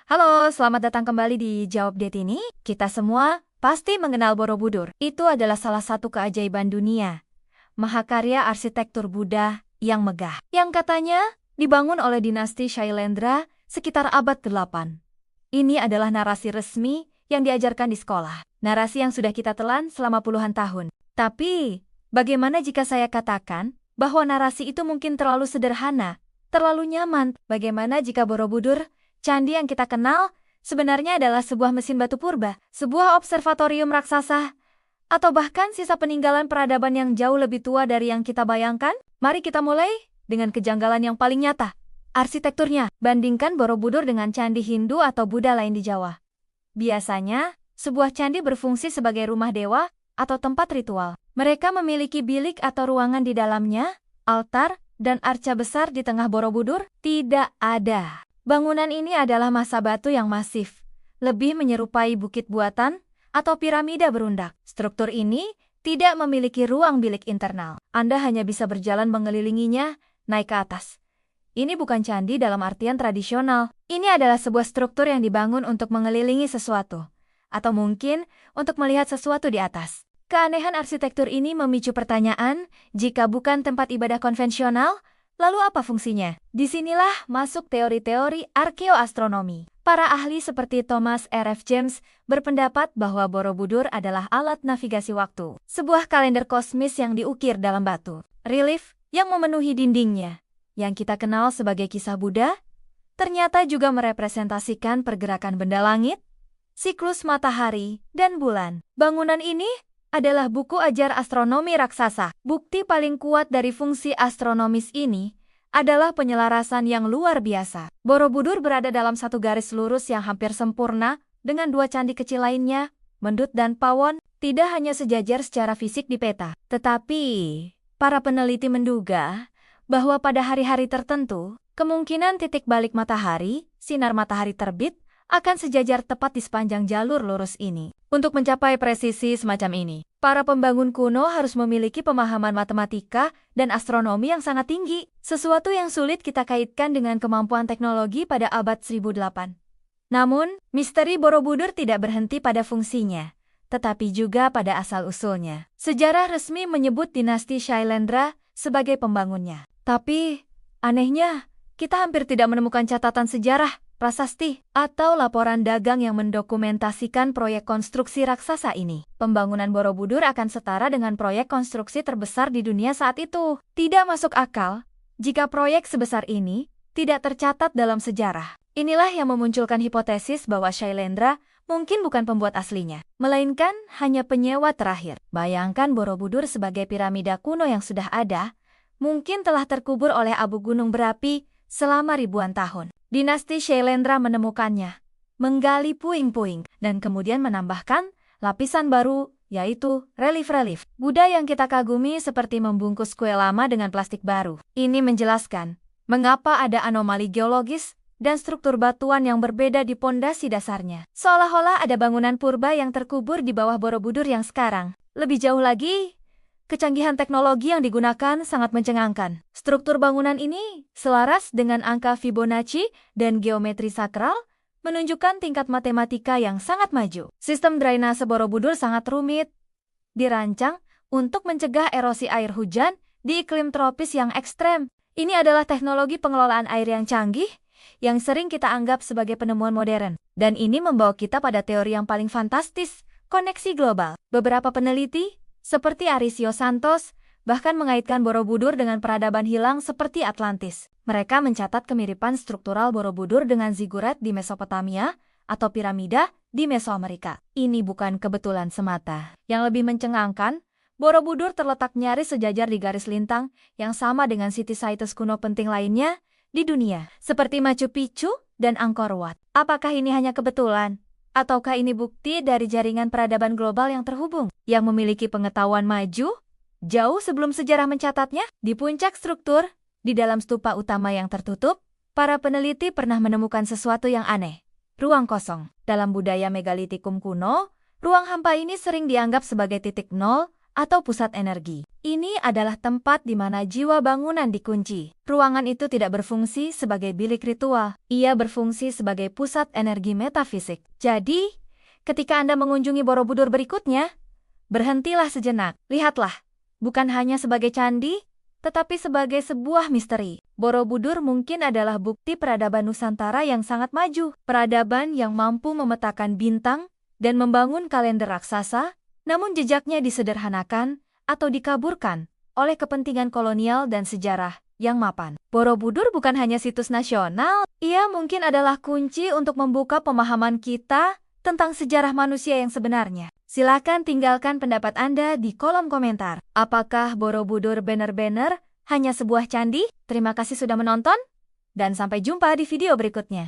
Halo, selamat datang kembali di Jawab Det ini. Kita semua pasti mengenal Borobudur. Itu adalah salah satu keajaiban dunia. Mahakarya arsitektur Buddha yang megah. Yang katanya dibangun oleh dinasti Shailendra sekitar abad ke-8. Ini adalah narasi resmi yang diajarkan di sekolah. Narasi yang sudah kita telan selama puluhan tahun. Tapi, bagaimana jika saya katakan bahwa narasi itu mungkin terlalu sederhana, terlalu nyaman? Bagaimana jika Borobudur, candi yang kita kenal, sebenarnya adalah sebuah mesin batu purba, sebuah observatorium raksasa, atau bahkan sisa peninggalan peradaban yang jauh lebih tua dari yang kita bayangkan? Mari kita mulai dengan kejanggalan yang paling nyata. Arsitekturnya, bandingkan Borobudur dengan candi Hindu atau Buddha lain di Jawa. Biasanya, sebuah candi berfungsi sebagai rumah dewa atau tempat ritual. Mereka memiliki bilik atau ruangan di dalamnya, altar, dan arca besar. Di tengah Borobudur tidak ada. Bangunan ini adalah masa batu yang masif, lebih menyerupai bukit buatan atau piramida berundak. Struktur ini tidak memiliki ruang bilik internal. Anda hanya bisa berjalan mengelilinginya, naik ke atas. Ini bukan candi dalam artian tradisional. Ini adalah sebuah struktur yang dibangun untuk mengelilingi sesuatu, atau mungkin untuk melihat sesuatu di atas. Keanehan arsitektur ini memicu pertanyaan, jika bukan tempat ibadah konvensional, lalu apa fungsinya? Disinilah masuk teori-teori arkeoastronomi. Para ahli seperti Thomas R.F. James berpendapat bahwa Borobudur adalah alat navigasi waktu. Sebuah kalender kosmis yang diukir dalam batu. Relief yang memenuhi dindingnya, yang kita kenal sebagai kisah Buddha, ternyata juga merepresentasikan pergerakan benda langit, siklus matahari, dan bulan. Bangunan ini adalah buku ajar astronomi raksasa. Bukti paling kuat dari fungsi astronomis ini adalah penyelarasan yang luar biasa. Borobudur berada dalam satu garis lurus yang hampir sempurna dengan dua candi kecil lainnya, Mendut dan Pawon, tidak hanya sejajar secara fisik di peta. Tetapi, para peneliti menduga bahwa pada hari-hari tertentu, kemungkinan titik balik matahari, sinar matahari terbit, akan sejajar tepat di sepanjang jalur lurus ini. Untuk mencapai presisi semacam ini, para pembangun kuno harus memiliki pemahaman matematika dan astronomi yang sangat tinggi, sesuatu yang sulit kita kaitkan dengan kemampuan teknologi pada abad 1008. Namun, misteri Borobudur tidak berhenti pada fungsinya, tetapi juga pada asal-usulnya. Sejarah resmi menyebut dinasti Shailendra sebagai pembangunnya. Tapi, anehnya, kita hampir tidak menemukan catatan sejarah, prasasti, atau laporan dagang yang mendokumentasikan proyek konstruksi raksasa ini. Pembangunan Borobudur akan setara dengan proyek konstruksi terbesar di dunia saat itu. Tidak masuk akal jika proyek sebesar ini tidak tercatat dalam sejarah. Inilah yang memunculkan hipotesis bahwa Shailendra mungkin bukan pembuat aslinya, melainkan hanya penyewa terakhir. Bayangkan Borobudur sebagai piramida kuno yang sudah ada, mungkin telah terkubur oleh abu gunung berapi selama ribuan tahun. Dinasti Shailendra menemukannya, menggali puing-puing, dan kemudian menambahkan lapisan baru, yaitu relief-relief. Buddha yang kita kagumi seperti membungkus kue lama dengan plastik baru. Ini menjelaskan mengapa ada anomali geologis dan struktur batuan yang berbeda di pondasi dasarnya. Seolah-olah ada bangunan purba yang terkubur di bawah Borobudur yang sekarang. Lebih jauh lagi, kecanggihan teknologi yang digunakan sangat mencengangkan. Struktur bangunan ini selaras dengan angka Fibonacci dan geometri sakral, menunjukkan tingkat matematika yang sangat maju. Sistem drainase Borobudur sangat rumit, dirancang untuk mencegah erosi air hujan di iklim tropis yang ekstrem. Ini adalah teknologi pengelolaan air yang canggih, yang sering kita anggap sebagai penemuan modern. Dan ini membawa kita pada teori yang paling fantastis, koneksi global. Beberapa peneliti, seperti Arisio Santos, bahkan mengaitkan Borobudur dengan peradaban hilang seperti Atlantis. Mereka mencatat kemiripan struktural Borobudur dengan zigurat di Mesopotamia atau piramida di Mesoamerika. Ini bukan kebetulan semata. Yang lebih mencengangkan, Borobudur terletak nyaris sejajar di garis lintang yang sama dengan siti-sites kuno penting lainnya di dunia, seperti Machu Picchu dan Angkor Wat. Apakah ini hanya kebetulan? Ataukah ini bukti dari jaringan peradaban global yang terhubung, yang memiliki pengetahuan maju, jauh sebelum sejarah mencatatnya? Di puncak struktur, di dalam stupa utama yang tertutup, para peneliti pernah menemukan sesuatu yang aneh. Ruang kosong. Dalam budaya megalitikum kuno, ruang hampa ini sering dianggap sebagai titik nol atau pusat energi. Ini adalah tempat di mana jiwa bangunan dikunci. Ruangan itu tidak berfungsi sebagai bilik ritual. Ia berfungsi sebagai pusat energi metafisik. Jadi, ketika Anda mengunjungi Borobudur berikutnya, berhentilah sejenak. Lihatlah, bukan hanya sebagai candi, tetapi sebagai sebuah misteri. Borobudur mungkin adalah bukti peradaban Nusantara yang sangat maju. Peradaban yang mampu memetakan bintang dan membangun kalender raksasa, namun jejaknya disederhanakan atau dikaburkan oleh kepentingan kolonial dan sejarah yang mapan. Borobudur bukan hanya situs nasional, ia mungkin adalah kunci untuk membuka pemahaman kita tentang sejarah manusia yang sebenarnya. Silakan tinggalkan pendapat Anda di kolom komentar. Apakah Borobudur benar-benar hanya sebuah candi? Terima kasih sudah menonton, dan sampai jumpa di video berikutnya.